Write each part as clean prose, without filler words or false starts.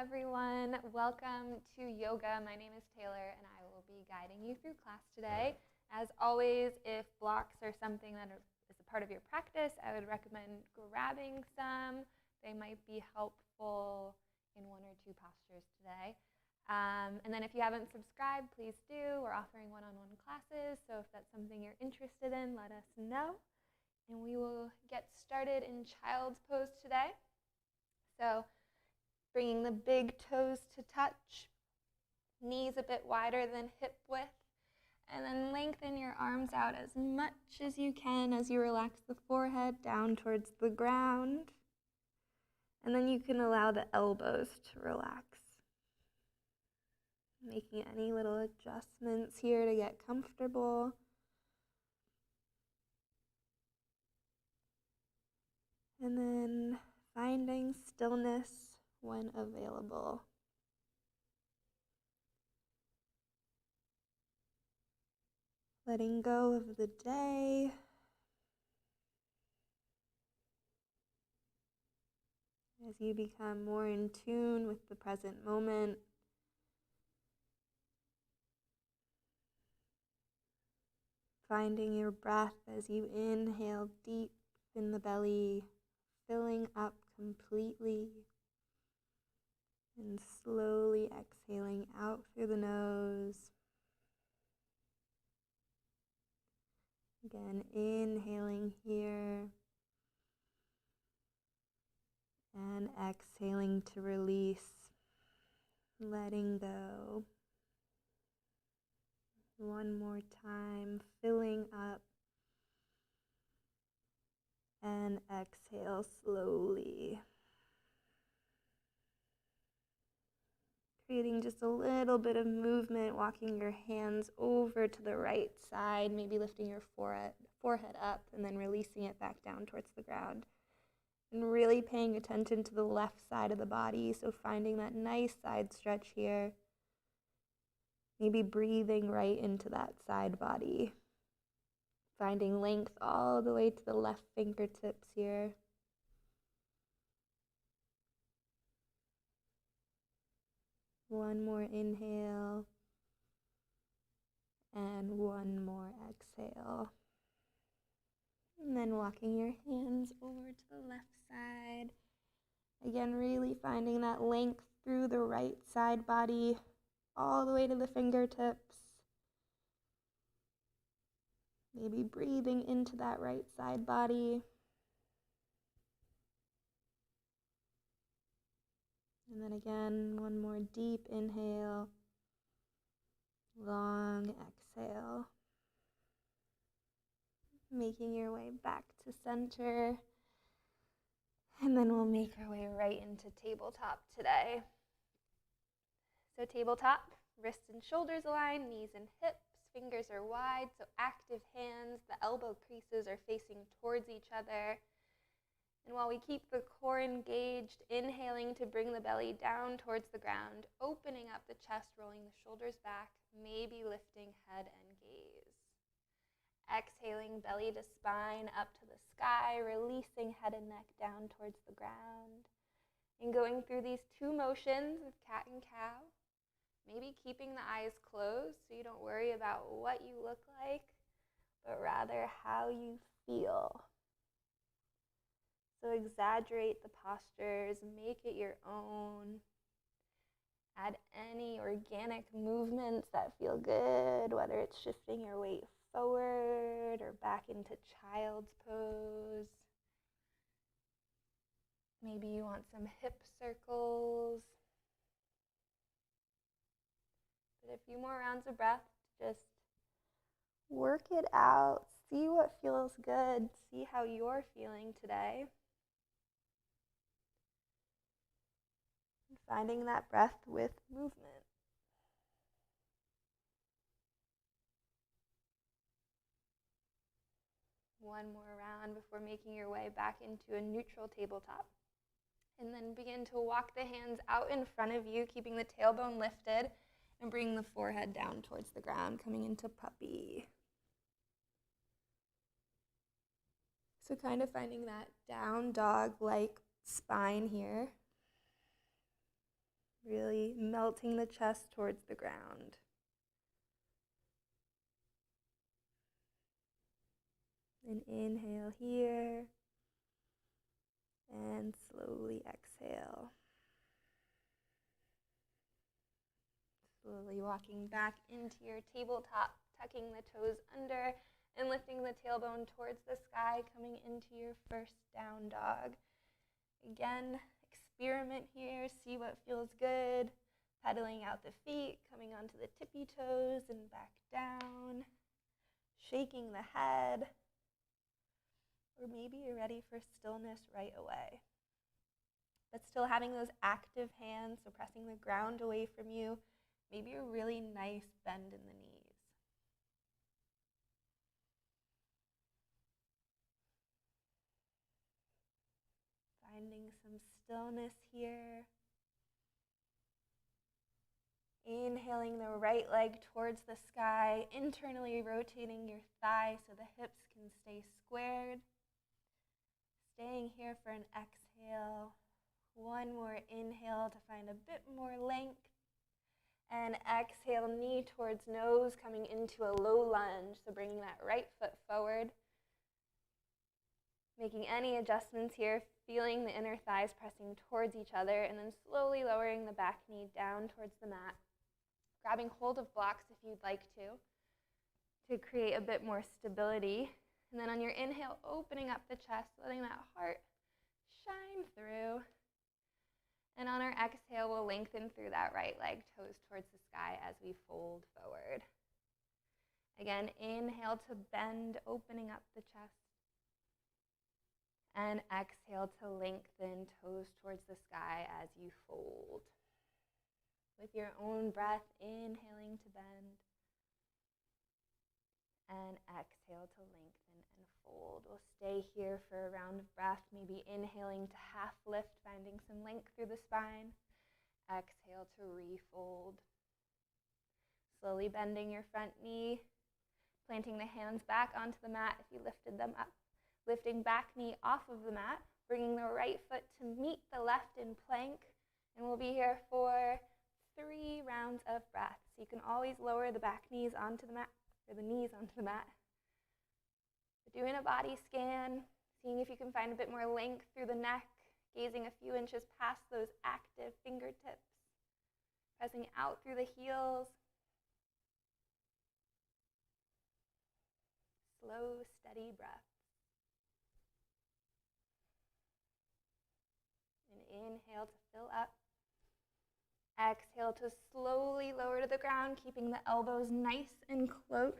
everyone. Welcome to yoga. My name is Taylor and I will be guiding you through class today. As always, if blocks are something that is a part of your practice, I would recommend grabbing some. They might be helpful in one or two postures today. And then if you haven't subscribed, please do. We're offering one-on-one classes, so if that's something you're interested in, let us know. And we will get started in child's pose today. So bringing the big toes to touch, knees a bit wider than hip width, and then lengthen your arms out as much as you can as you relax the forehead down towards the ground. And then you can allow the elbows to relax. Making any little adjustments here to get comfortable. And then finding stillness when available. Letting go of the day. As you become more in tune with the present moment. Finding your breath as you inhale deep in the belly, filling up completely, and slowly exhaling out through the nose. Again, inhaling here, and exhaling to release, letting go. One more time, filling up, and exhale slowly. Creating just a little bit of movement, walking your hands over to the right side, maybe lifting your forehead up and then releasing it back down towards the ground. And really paying attention to the left side of the body, so finding that nice side stretch here. Maybe breathing right into that side body. Finding length all the way to the left fingertips here. One more inhale. And one more exhale. And then walking your hands over to the left side. Again, really finding that length through the right side body, all the way to the fingertips. Maybe breathing into that right side body. And then again, one more deep inhale, long exhale. Making your way back to center. And then we'll make our way right into tabletop today. So tabletop, wrists and shoulders aligned, knees and hips, fingers are wide, so active hands, the elbow creases are facing towards each other. And while we keep the core engaged, inhaling to bring the belly down towards the ground, opening up the chest, rolling the shoulders back, maybe lifting head and gaze. Exhaling, belly to spine, up to the sky, releasing head and neck down towards the ground. And going through these two motions of cat and cow, maybe keeping the eyes closed so you don't worry about what you look like, but rather how you feel. So exaggerate the postures, make it your own. Add any organic movements that feel good, whether it's shifting your weight forward or back into child's pose. Maybe you want some hip circles. But a few more rounds of breath, just work it out, see what feels good, see how you're feeling today. And finding that breath with movement. One more round before making your way back into a neutral tabletop. And then begin to walk the hands out in front of you, keeping the tailbone lifted, and bring the forehead down towards the ground, coming into puppy. So kind of finding that down dog-like spine here. Really melting the chest towards the ground. And inhale here. And slowly exhale. Slowly walking back into your tabletop, tucking the toes under and lifting the tailbone towards the sky, coming into your first down dog. Again, experiment here, see what feels good. Pedaling out the feet, coming onto the tippy toes and back down. Shaking the head. Or maybe you're ready for stillness right away. But still having those active hands, so pressing the ground away from you. Maybe a really nice bend in the knees. Finding some stillness here. Inhaling the right leg towards the sky, internally rotating your thigh so the hips can stay squared. Staying here for an exhale. One more inhale to find a bit more length. And exhale, knee towards nose, coming into a low lunge. So bringing that right foot forward. Making any adjustments here, feeling the inner thighs pressing towards each other, and then slowly lowering the back knee down towards the mat. Grabbing hold of blocks if you'd like to create a bit more stability. And then on your inhale, opening up the chest, letting that heart shine through. And on our exhale, we'll lengthen through that right leg, toes towards the sky as we fold forward. Again, inhale to bend, opening up the chest. And exhale to lengthen, toes towards the sky as you fold. With your own breath, inhaling to bend. And exhale to lengthen and fold. We'll stay here for a round of breath, maybe inhaling to half lift, finding some length through the spine. Exhale to refold. Slowly bending your front knee, planting the hands back onto the mat if you lifted them up. Lifting back knee off of the mat, bringing the right foot to meet the left in plank. And we'll be here for 3 rounds of breath. So you can always lower the back knees onto the mat, or the knees onto the mat. But doing a body scan, seeing if you can find a bit more length through the neck, gazing a few inches past those active fingertips, pressing out through the heels. Slow, steady breath. And inhale to fill up. Exhale to slowly lower to the ground, keeping the elbows nice and close.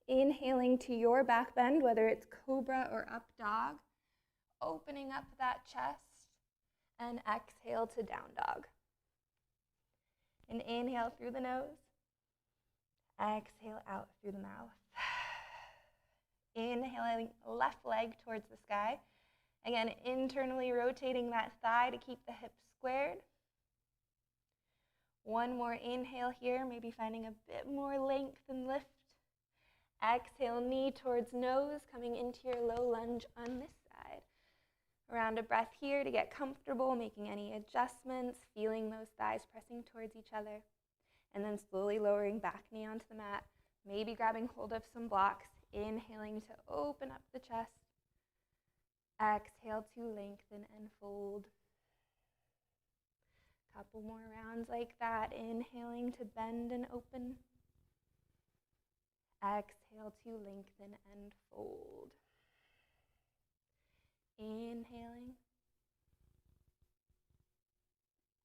Inhaling to your back bend, whether it's cobra or up dog. Opening up that chest. And exhale to down dog. And inhale through the nose. Exhale out through the mouth. Inhaling left leg towards the sky. Again, internally rotating that thigh to keep the hips squared. One more inhale here, maybe finding a bit more length and lift. Exhale, knee towards nose, coming into your low lunge on this side. A round of breath here to get comfortable, making any adjustments, feeling those thighs pressing towards each other. And then slowly lowering back knee onto the mat, maybe grabbing hold of some blocks, inhaling to open up the chest. Exhale to lengthen and fold. Couple more rounds like that. Inhaling to bend and open. Exhale to lengthen and fold. Inhaling.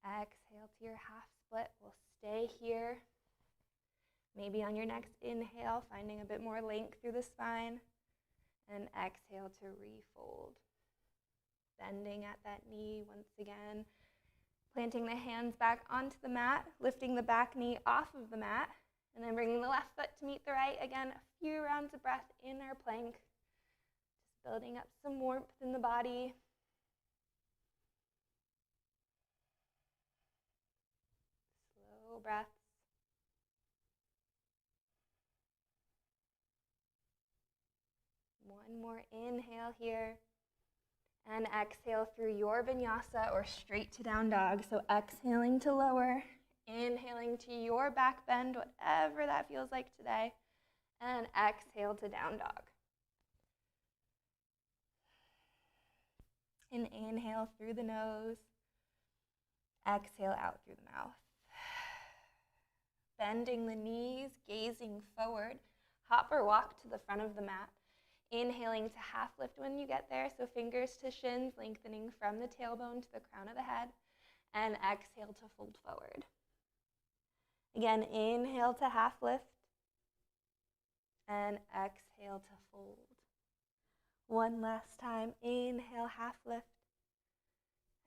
Exhale to your half split. We'll stay here. Maybe on your next inhale, finding a bit more length through the spine. And exhale to refold. Bending at that knee once again. Planting the hands back onto the mat, lifting the back knee off of the mat, and then bringing the left foot to meet the right. Again, a few rounds of breath in our plank. Just building up some warmth in the body. Slow breaths. One more inhale here. And exhale through your vinyasa or straight to down dog. So exhaling to lower, inhaling to your back bend, whatever that feels like today, and exhale to down dog. And inhale through the nose, exhale out through the mouth. Bending the knees, gazing forward, hop or walk to the front of the mat. Inhaling to half lift when you get there, so fingers to shins, lengthening from the tailbone to the crown of the head, and exhale to fold forward. Again, inhale to half lift, and exhale to fold. One last time, inhale, half lift,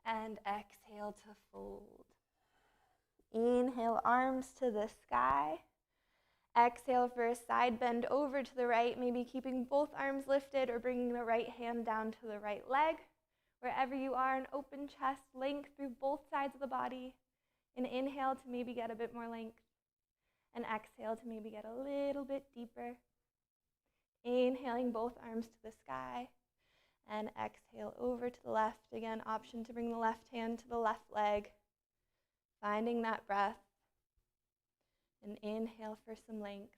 and exhale to fold. Inhale, arms to the sky. Exhale for a side bend over to the right, maybe keeping both arms lifted or bringing the right hand down to the right leg. Wherever you are, an open chest, length through both sides of the body. And inhale to maybe get a bit more length. And exhale to maybe get a little bit deeper. Inhaling both arms to the sky. And exhale over to the left. Again, option to bring the left hand to the left leg. Finding that breath. And inhale for some length.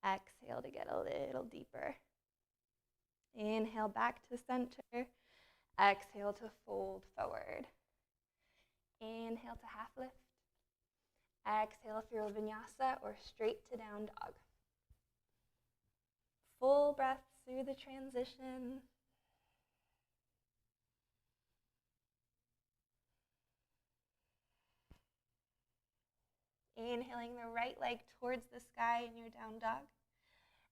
Exhale to get a little deeper. Inhale back to center. Exhale to fold forward. Inhale to half lift. Exhale through a vinyasa or straight to down dog. Full breath through the transition. Inhaling the right leg towards the sky in your down dog.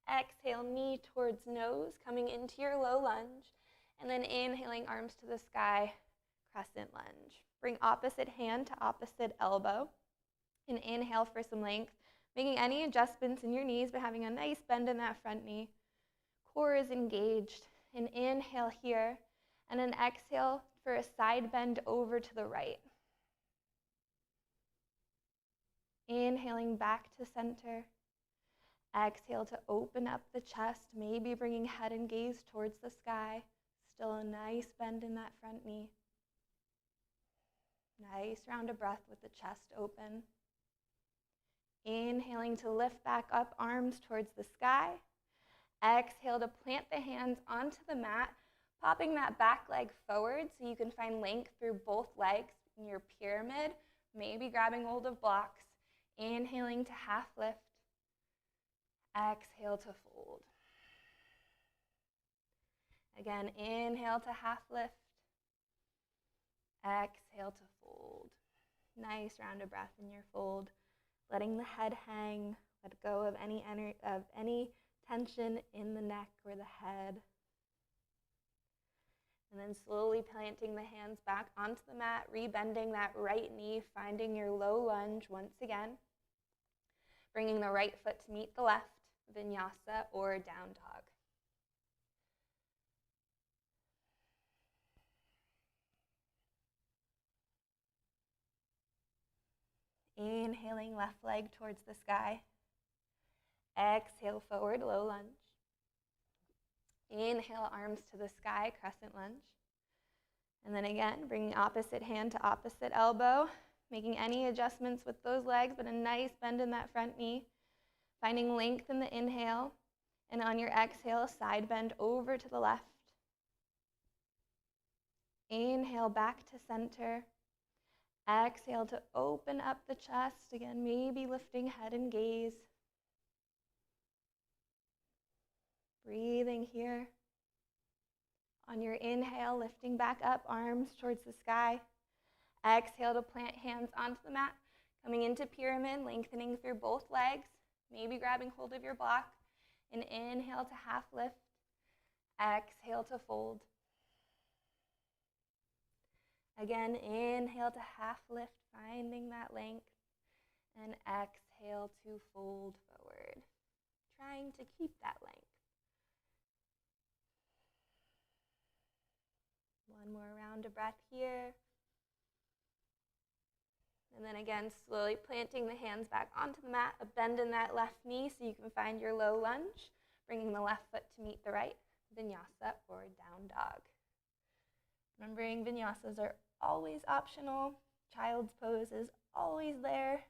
Exhale, knee towards nose, coming into your low lunge. And then inhaling, arms to the sky, crescent lunge. Bring opposite hand to opposite elbow. And inhale for some length, making any adjustments in your knees, but having a nice bend in that front knee. Core is engaged. And inhale here. And then exhale for a side bend over to the right. Inhaling back to center. Exhale to open up the chest, maybe bringing head and gaze towards the sky. Still a nice bend in that front knee. Nice round of breath with the chest open. Inhaling to lift back up, arms towards the sky. Exhale to plant the hands onto the mat, popping that back leg forward so you can find length through both legs in your pyramid, maybe grabbing hold of blocks. Inhaling to half lift. Exhale to fold. Again, inhale to half lift. Exhale to fold. Nice round of breath in your fold. Letting the head hang. Let go of any tension in the neck or the head. And then slowly planting the hands back onto the mat, rebending that right knee, finding your low lunge once again. Bringing the right foot to meet the left, vinyasa or down dog. Inhaling left leg towards the sky. Exhale forward, low lunge. Inhale, arms to the sky, crescent lunge. And then again, bringing opposite hand to opposite elbow, making any adjustments with those legs, but a nice bend in that front knee. Finding length in the inhale, and on your exhale, side bend over to the left. Inhale back to center. Exhale to open up the chest, again, maybe lifting head and gaze. Breathing here. On your inhale, lifting back up, arms towards the sky. Exhale to plant hands onto the mat, coming into pyramid, lengthening through both legs, maybe grabbing hold of your block. And inhale to half lift. Exhale to fold. Again, inhale to half lift, finding that length. And exhale to fold forward, trying to keep that length. One more round of breath here. And then again, slowly planting the hands back onto the mat, a bend in that left knee so you can find your low lunge, bringing the left foot to meet the right, vinyasa or down dog. Remembering vinyasas are always optional. Child's pose is always there.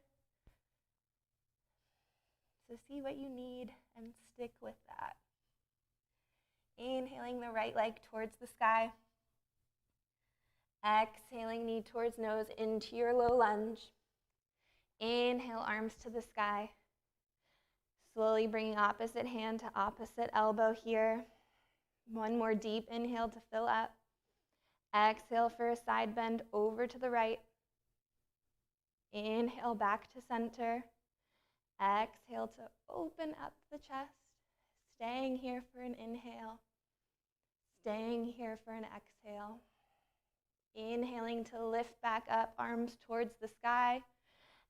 So see what you need and stick with that. Inhaling the right leg towards the sky. Exhaling, knee towards nose into your low lunge. Inhale, arms to the sky. Slowly bringing opposite hand to opposite elbow here. One more deep inhale to fill up. Exhale for a side bend over to the right. Inhale back to center. Exhale to open up the chest. Staying here for an inhale. Staying here for an exhale. Inhaling to lift back up, arms towards the sky.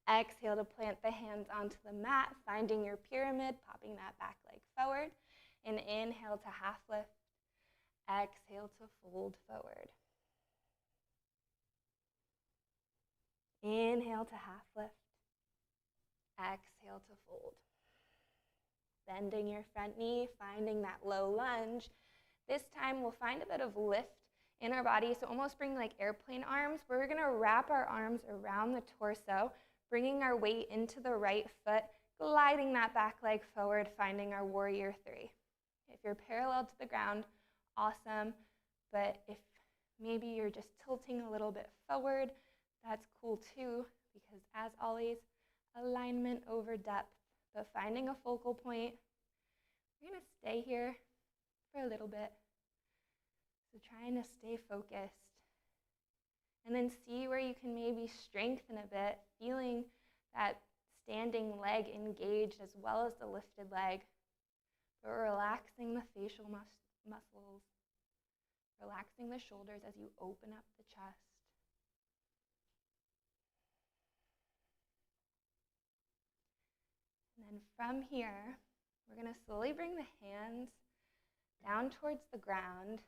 Exhale to plant the hands onto the mat, finding your pyramid, popping that back leg forward. And inhale to half lift. Exhale to fold forward. Inhale to half lift. Exhale to fold. Bending your front knee, finding that low lunge. This time we'll find a bit of lift in our body, so almost bring like airplane arms. We're gonna wrap our arms around the torso, bringing our weight into the right foot, gliding that back leg forward, finding our warrior three. If you're parallel to the ground, awesome, but if maybe you're just tilting a little bit forward, that's cool too, because as always, alignment over depth, but finding a focal point. We're gonna stay here for a little bit. So trying to stay focused. And then see where you can maybe strengthen a bit, feeling that standing leg engaged as well as the lifted leg, but relaxing the facial muscles, relaxing the shoulders as you open up the chest. And then from here, we're going to slowly bring the hands down towards the ground,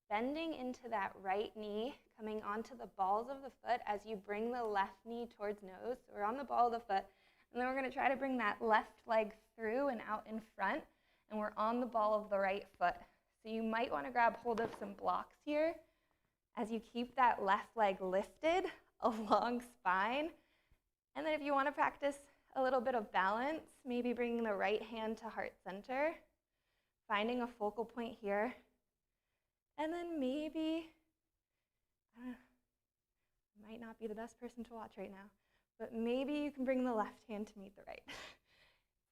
bending into that right knee, coming onto the balls of the foot as you bring the left knee towards nose. So we're on the ball of the foot, and then we're going to try to bring that left leg through and out in front, and we're on the ball of the right foot. So you might want to grab hold of some blocks here as you keep that left leg lifted along spine. And then if you want to practice a little bit of balance, maybe bringing the right hand to heart center, finding a focal point here. And then maybe, I might not be the best person to watch right now, but maybe you can bring the left hand to meet the right.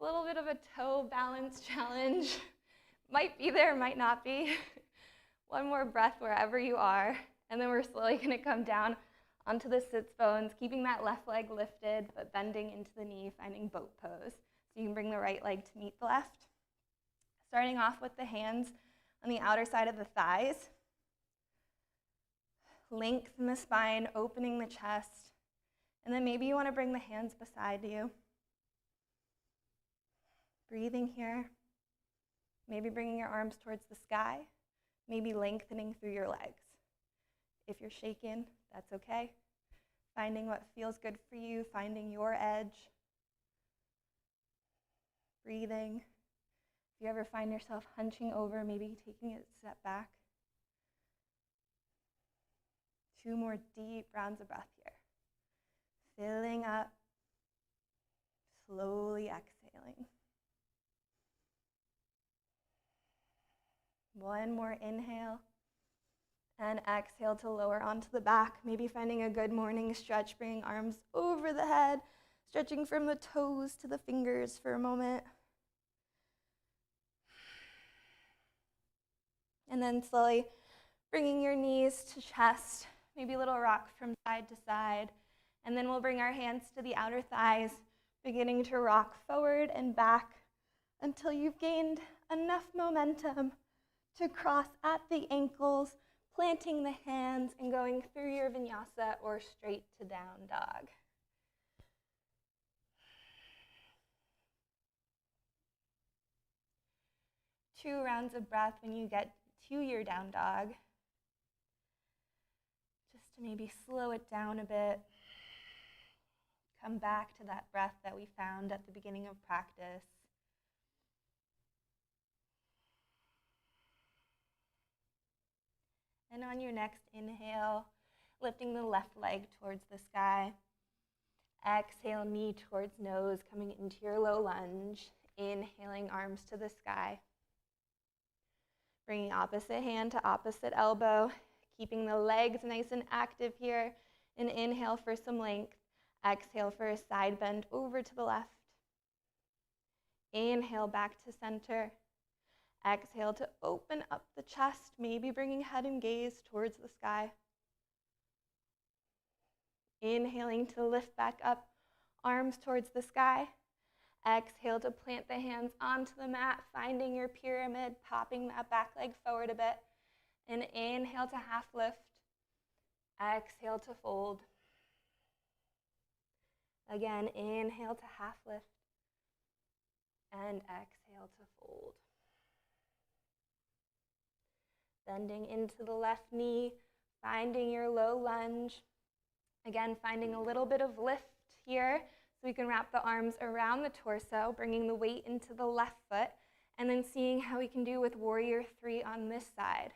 A little bit of a toe balance challenge. Might be there, might not be. One more breath wherever you are, and then we're slowly gonna come down onto the sits bones, keeping that left leg lifted, but bending into the knee, finding boat pose. So you can bring the right leg to meet the left. Starting off with the hands on the outer side of the thighs. Lengthen the spine, opening the chest. And then maybe you want to bring the hands beside you. Breathing here. Maybe bringing your arms towards the sky. Maybe lengthening through your legs. If you're shaken, that's okay. Finding what feels good for you, finding your edge. Breathing. If you ever find yourself hunching over, maybe taking a step back. 2 more deep rounds of breath here. Filling up, slowly exhaling. 1 more inhale, and exhale to lower onto the back. Maybe finding a good morning stretch, bringing arms over the head, stretching from the toes to the fingers for a moment. And then slowly bringing your knees to chest, maybe a little rock from side to side. And then we'll bring our hands to the outer thighs, beginning to rock forward and back until you've gained enough momentum to cross at the ankles, planting the hands and going through your vinyasa or straight to down dog. Two rounds of breath when you get to your down dog. Just to maybe slow it down a bit. Come back to that breath that we found at the beginning of practice. And on your next inhale, lifting the left leg towards the sky. Exhale, knee towards nose, coming into your low lunge. Inhaling, arms to the sky. Bringing opposite hand to opposite elbow, keeping the legs nice and active here. And inhale for some length. Exhale for a side bend over to the left. Inhale back to center. Exhale to open up the chest, maybe bringing head and gaze towards the sky. Inhaling to lift back up, arms towards the sky. Exhale to plant the hands onto the mat, finding your pyramid, popping that back leg forward a bit. And inhale to half lift. Exhale to fold. Again, inhale to half lift. And exhale to fold. Bending into the left knee, finding your low lunge. Again, finding a little bit of lift here, so we can wrap the arms around the torso, bringing the weight into the left foot, and then seeing how we can do with warrior 3 on this side.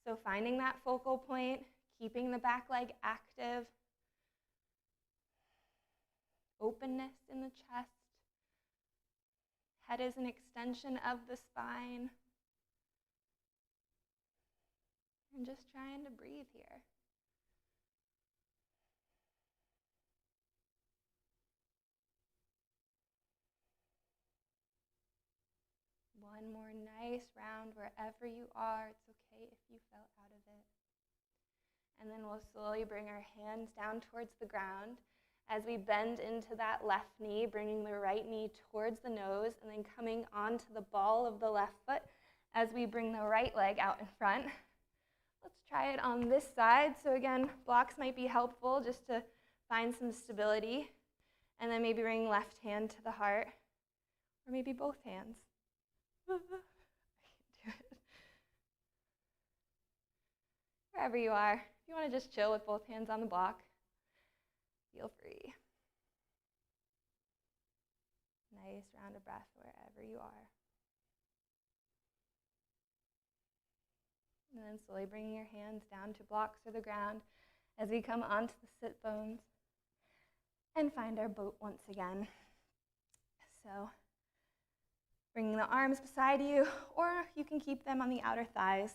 So finding that focal point, keeping the back leg active, openness in the chest. Head is an extension of the spine. And just trying to breathe here. One more nice round wherever you are. It's okay if you fell out of it. And then we'll slowly bring our hands down towards the ground as we bend into that left knee, bringing the right knee towards the nose, and then coming onto the ball of the left foot as we bring the right leg out in front. Let's try it on this side. So again, blocks might be helpful just to find some stability. And then maybe bring left hand to the heart, or maybe both hands. I can do it. Wherever you are, if you want to just chill with both hands on the block, feel free. Nice round of breath wherever you are. And then slowly bringing your hands down to blocks or the ground as we come onto the sit bones and find our boat once again. So bringing the arms beside you, or you can keep them on the outer thighs.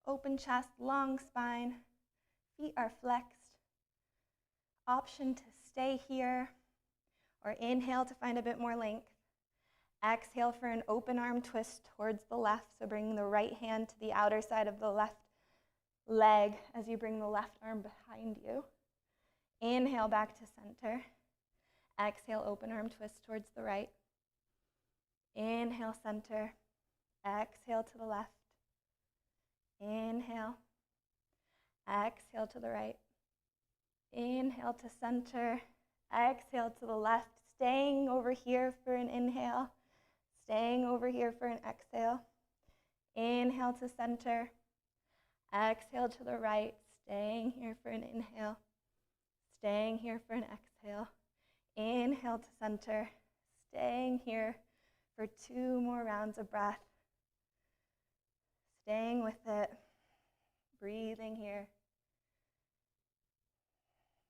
Open chest, long spine, feet are flexed. Option to stay here, or inhale to find a bit more length. Exhale for an open arm twist towards the left, so bringing the right hand to the outer side of the left leg as you bring the left arm behind you. Inhale back to center. Exhale, open arm twist towards the right. Inhale, center. Exhale to the left. Inhale. Exhale to the right. Inhale to center. Exhale to the left. Staying over here for an inhale. Staying over here for an exhale. Inhale to center. Exhale to the right. Staying here for an inhale. Staying here for an exhale. Inhale to center. Staying here for 2 more rounds of breath. Staying with it. Breathing here.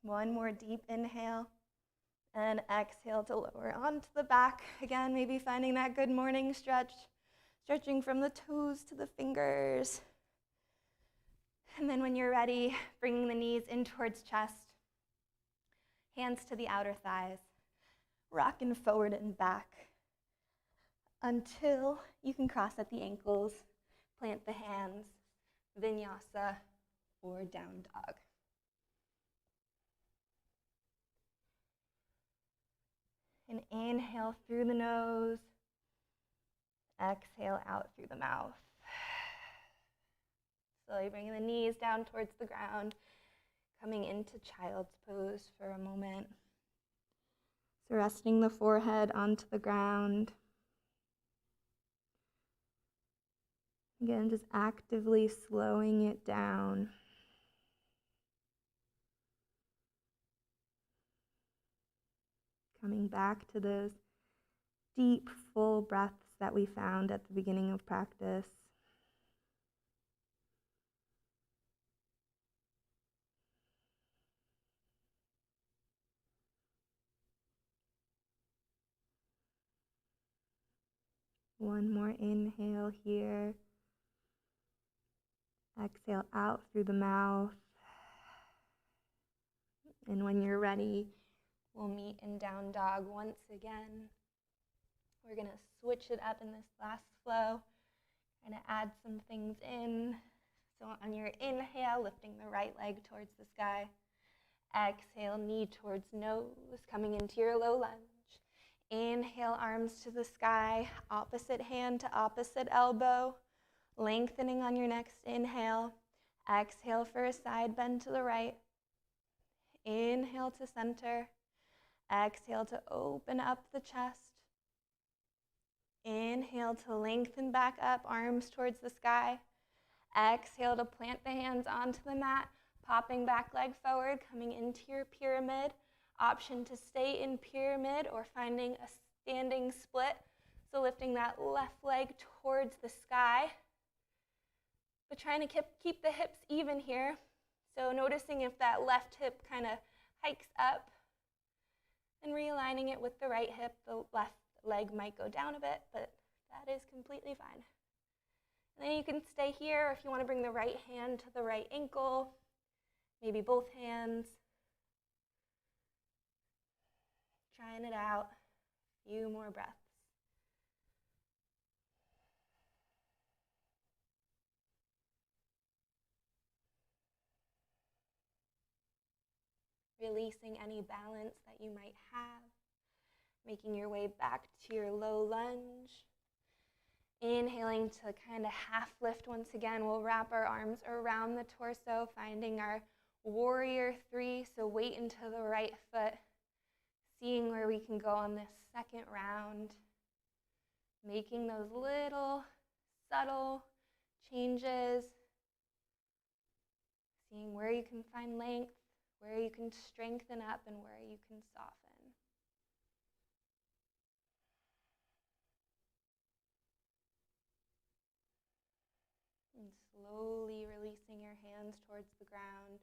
1 more deep inhale. And exhale to lower onto the back. Again, maybe finding that good morning stretch. Stretching from the toes to the fingers. And then when you're ready, bringing the knees in towards chest. Hands to the outer thighs. Rocking forward and back until you can cross at the ankles, plant the hands, vinyasa, or down dog. And inhale through the nose, exhale out through the mouth. Slowly bringing the knees down towards the ground, coming into child's pose for a moment. So resting the forehead onto the ground. Again, just actively slowing it down. Coming back to those deep, full breaths that we found at the beginning of practice. One more inhale here. Exhale out through the mouth. And when you're ready, we'll meet in down dog once again. We're going to switch it up in this last flow. Going to add some things in. So on your inhale, lifting the right leg towards the sky. Exhale, knee towards nose, coming into your low lunge. Inhale, arms to the sky, opposite hand to opposite elbow, lengthening on your next inhale. Exhale for a side bend to the right. Inhale to center. Exhale to open up the chest. Inhale to lengthen back up, arms towards the sky. Exhale to plant the hands onto the mat, popping back leg forward, coming into your pyramid. Option to stay in pyramid or finding a standing split. So lifting that left leg towards the sky, but trying to keep the hips even here. So noticing if that left hip kind of hikes up and realigning it with the right hip. The left leg might go down a bit, but that is completely fine. And then you can stay here, or if you want to bring the right hand to the right ankle, maybe both hands. Trying it out. A few more breaths. Releasing any balance that you might have. Making your way back to your low lunge. Inhaling to kind of half lift once again. We'll wrap our arms around the torso, finding our warrior three. So weight into the right foot. Seeing where we can go on this second round. Making those little subtle changes. Seeing where you can find length, where you can strengthen up, and where you can soften. And slowly releasing your hands towards the ground,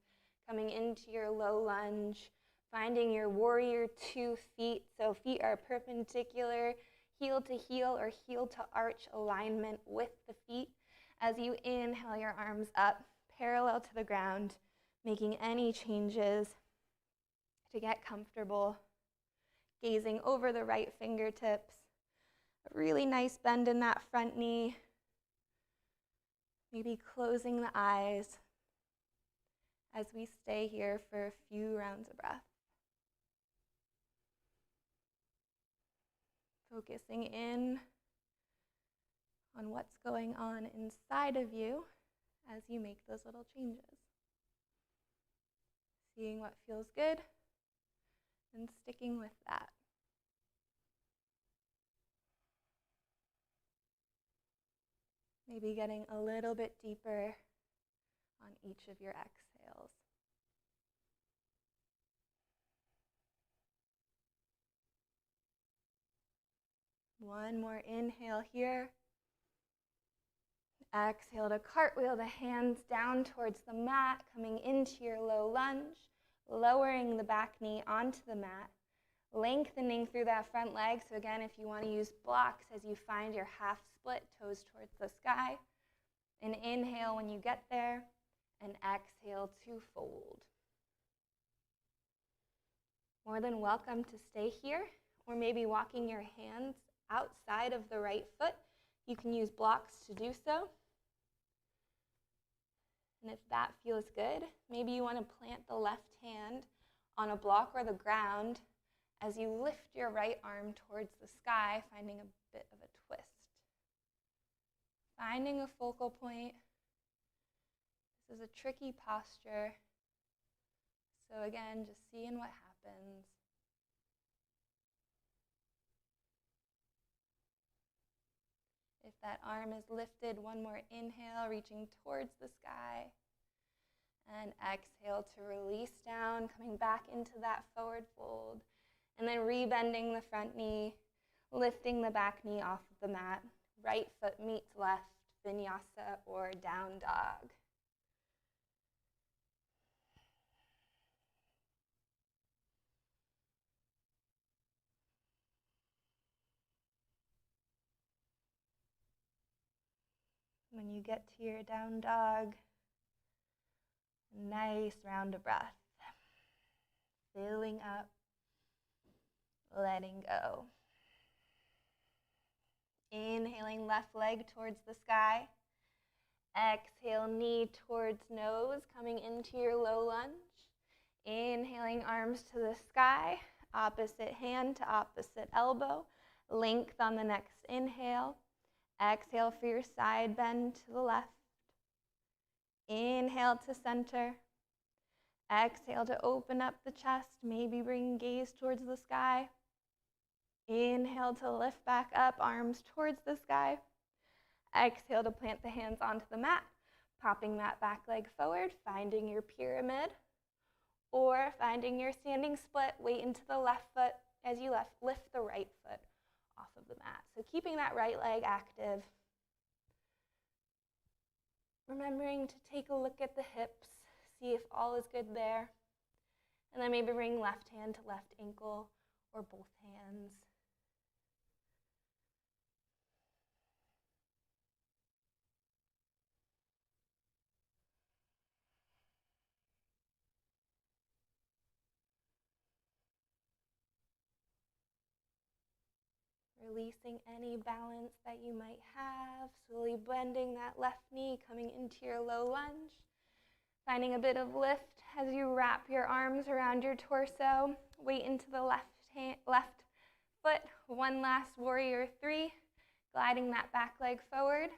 coming into your low lunge, finding your warrior 2 feet. So feet are perpendicular, heel to heel or heel to arch alignment with the feet. As you inhale your arms up, parallel to the ground, making any changes to get comfortable, gazing over the right fingertips. A really nice bend in that front knee. Maybe closing the eyes as we stay here for a few rounds of breath. Focusing in on what's going on inside of you as you make those little changes. Seeing what feels good and sticking with that. Maybe getting a little bit deeper on each of your exhales. One more inhale here. Exhale to cartwheel the hands down towards the mat, coming into your low lunge, lowering the back knee onto the mat, lengthening through that front leg. So again, if you want to use blocks as you find your half split, toes towards the sky, and inhale when you get there, and exhale to fold. More than welcome to stay here, or maybe walking your hands outside of the right foot. You can use blocks to do so. And if that feels good, maybe you want to plant the left hand on a block or the ground as you lift your right arm towards the sky, finding a bit of a twist. Finding a focal point. This is a tricky posture. So again, just seeing what happens. If that arm is lifted, one more inhale, reaching towards the sky. And exhale to release down, coming back into that forward fold. And then rebending the front knee, lifting the back knee off of the mat. Right foot meets left, vinyasa or down dog. When you get to your down dog, nice round of breath. Filling up, letting go. Inhaling left leg towards the sky. Exhale, knee towards nose, coming into your low lunge. Inhaling arms to the sky, opposite hand to opposite elbow. Length on the next inhale. Exhale for your side bend to the left. Inhale to center. Exhale to open up the chest, maybe bring gaze towards the sky. Inhale to lift back up, arms towards the sky. Exhale to plant the hands onto the mat, popping that back leg forward, finding your pyramid, or finding your standing split, weight into the left foot as you lift the right foot off of the mat. So keeping that right leg active. Remembering to take a look at the hips, see if all is good there. And then maybe bring left hand to left ankle or both hands. Releasing any balance that you might have, slowly bending that left knee, coming into your low lunge. Finding a bit of lift as you wrap your arms around your torso. Weight into the left foot. One last warrior three. Gliding that back leg forward.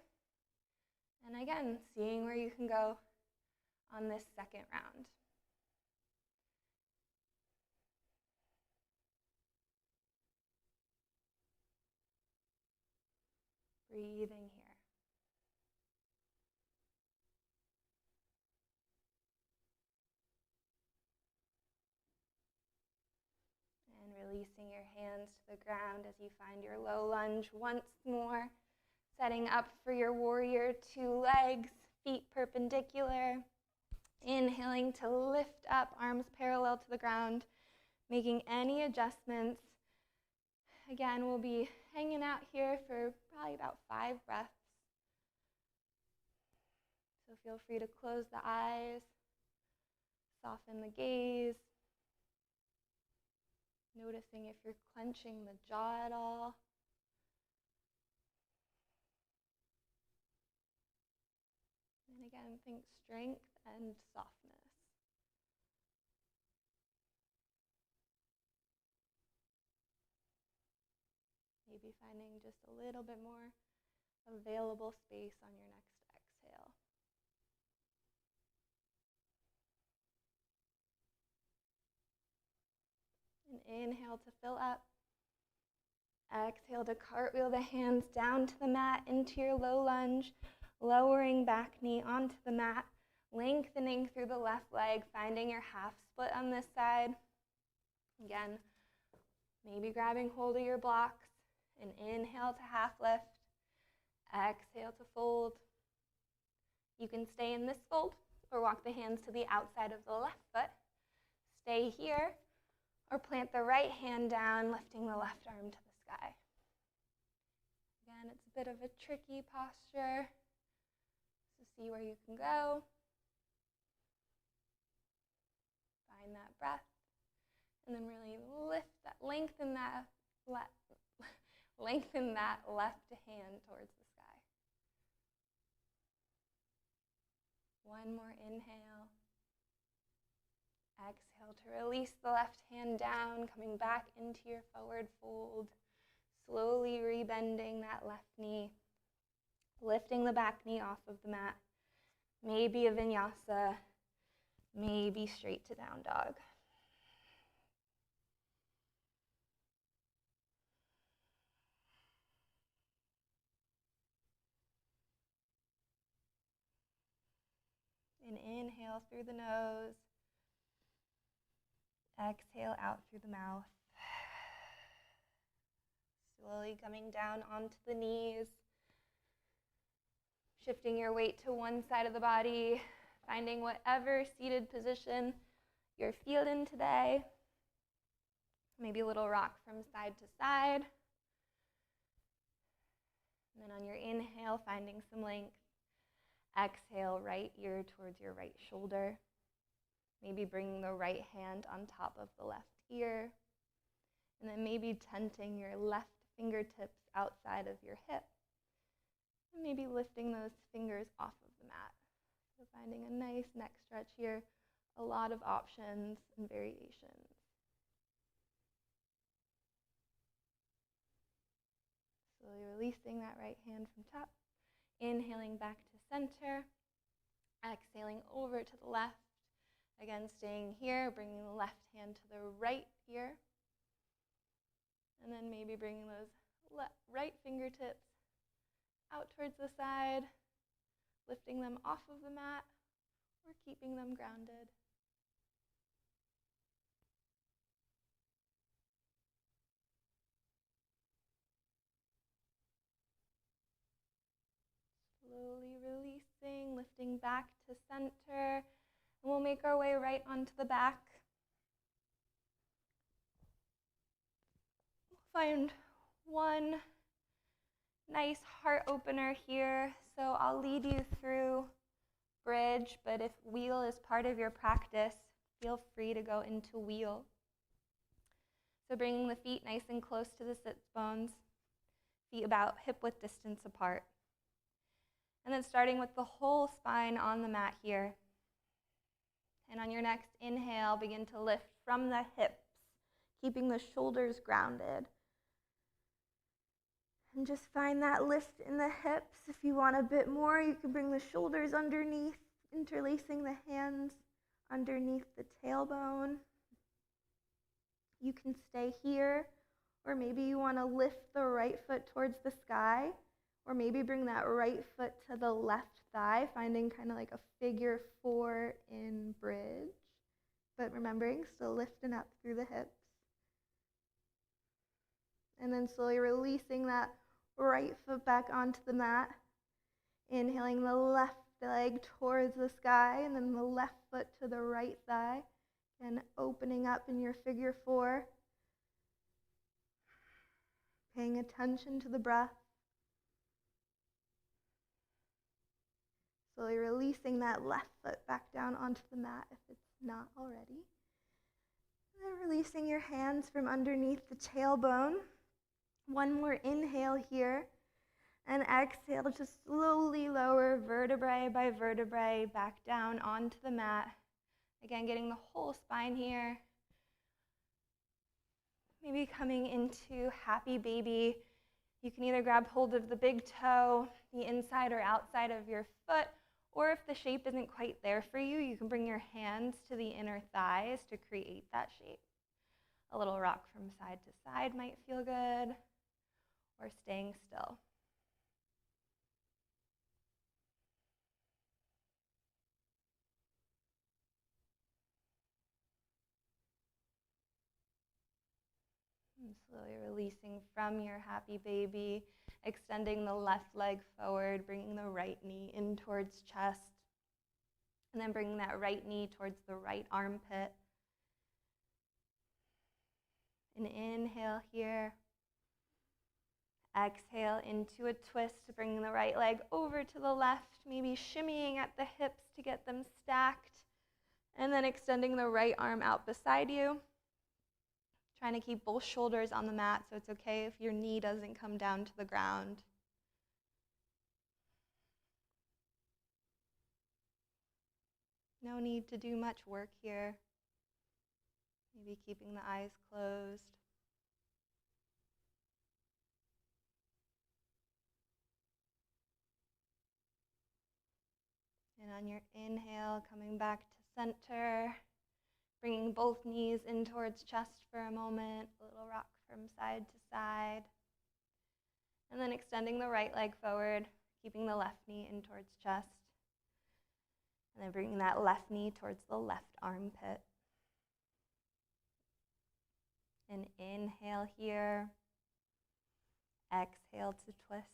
And again, seeing where you can go on this second round. Breathing here. And releasing your hands to the ground as you find your low lunge once more. Setting up for your warrior two legs, feet perpendicular. Inhaling to lift up, arms parallel to the ground. Making any adjustments. Again, we'll be hanging out here for probably about 5 breaths. So feel free to close the eyes, soften the gaze. Noticing if you're clenching the jaw at all. And again, think strength and softness. Maybe finding just a little bit more available space on your next exhale. And inhale to fill up. Exhale to cartwheel the hands down to the mat into your low lunge, lowering back knee onto the mat, lengthening through the left leg, finding your half split on this side. Again, maybe grabbing hold of your blocks, and inhale to half lift, exhale to fold. You can stay in this fold or walk the hands to the outside of the left foot. Stay here or plant the right hand down, lifting the left arm to the sky. Again, it's a bit of a tricky posture, so see where you can go. Find that breath, and then really lift that, lengthen that left hand towards the sky. One more inhale. Exhale to release the left hand down, coming back into your forward fold. Slowly rebending that left knee, lifting the back knee off of the mat. Maybe a vinyasa, maybe straight to down dog. And inhale through the nose. Exhale out through the mouth. Slowly coming down onto the knees. Shifting your weight to one side of the body. Finding whatever seated position you're feeling today. Maybe a little rock from side to side. And then on your inhale, finding some length. Exhale, right ear towards your right shoulder. Maybe bringing the right hand on top of the left ear. And then maybe tenting your left fingertips outside of your hip. And maybe lifting those fingers off of the mat. So finding a nice neck stretch here. A lot of options and variations. Slowly releasing that right hand from top. Inhaling back to center. Exhaling over to the left. Again, staying here, bringing the left hand to the right ear. And then maybe bringing those right fingertips out towards the side, lifting them off of the mat, or keeping them grounded. Slowly releasing, lifting back to center. And we'll make our way right onto the back. We'll find one nice heart opener here. So I'll lead you through bridge, but if wheel is part of your practice, feel free to go into wheel. So bringing the feet nice and close to the sits bones, feet about hip-width distance apart. And then starting with the whole spine on the mat here. And on your next inhale, begin to lift from the hips, keeping the shoulders grounded. And just find that lift in the hips. If you want a bit more, you can bring the shoulders underneath, interlacing the hands underneath the tailbone. You can stay here, or maybe you want to lift the right foot towards the sky, or maybe bring that right foot to the left thigh, finding kind of like a figure 4 in bridge. But remembering, still lifting up through the hips. And then slowly releasing that right foot back onto the mat. Inhaling the left leg towards the sky, and then the left foot to the right thigh. And opening up in your figure 4. Paying attention to the breath. Slowly releasing that left foot back down onto the mat if it's not already. And then releasing your hands from underneath the tailbone. One more inhale here. And exhale to slowly lower vertebrae by vertebrae back down onto the mat. Again, getting the whole spine here. Maybe coming into happy baby. You can either grab hold of the big toe, the inside or outside of your foot, or if the shape isn't quite there for you, you can bring your hands to the inner thighs to create that shape. A little rock from side to side might feel good, or staying still. And slowly releasing from your happy baby, extending the left leg forward, bringing the right knee in towards chest, and then bringing that right knee towards the right armpit. An inhale here. Exhale into a twist, bringing the right leg over to the left, maybe shimmying at the hips to get them stacked, and then extending the right arm out beside you. Trying to keep both shoulders on the mat, so it's okay if your knee doesn't come down to the ground. No need to do much work here. Maybe keeping the eyes closed. And on your inhale, coming back to center, bringing both knees in towards chest for a moment, a little rock from side to side. And then extending the right leg forward, keeping the left knee in towards chest. And then bringing that left knee towards the left armpit. And inhale here. Exhale to twist.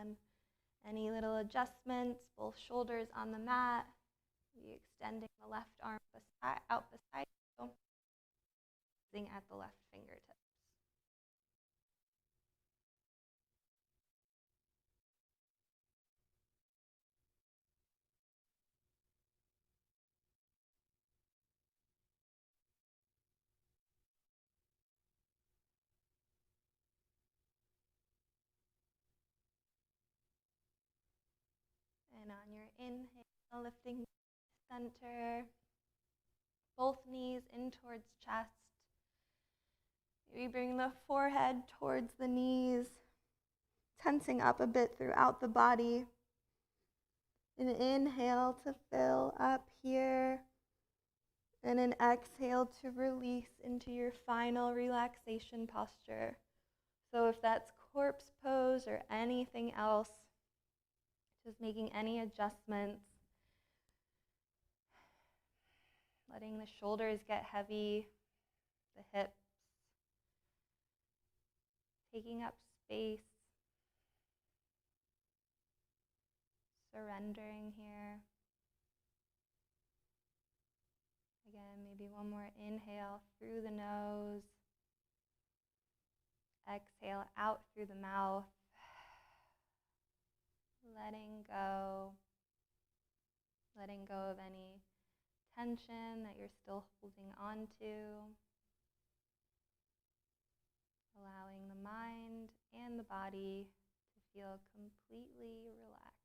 And any little adjustments, both shoulders on the mat. Maybe extending the left arm out beside you. Sitting at the left fingertips. And on your inhale, lifting center, both knees in towards chest. Maybe bring the forehead towards the knees, tensing up a bit throughout the body. An inhale to fill up here, and an exhale to release into your final relaxation posture. So if that's corpse pose or anything else, just making any adjustments, letting the shoulders get heavy, the hips, taking up space, surrendering here. Again, maybe one more inhale through the nose, exhale out through the mouth, letting go of any tension that you're still holding on to, allowing the mind and the body to feel completely relaxed.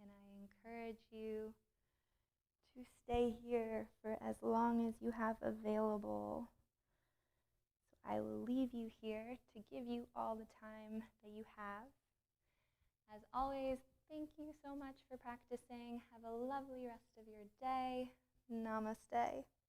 And I encourage you to stay here for as long as you have available. So I will leave you here to give you all the time that you have. As always, thank you so much for practicing. Have a lovely rest of your day. Namaste.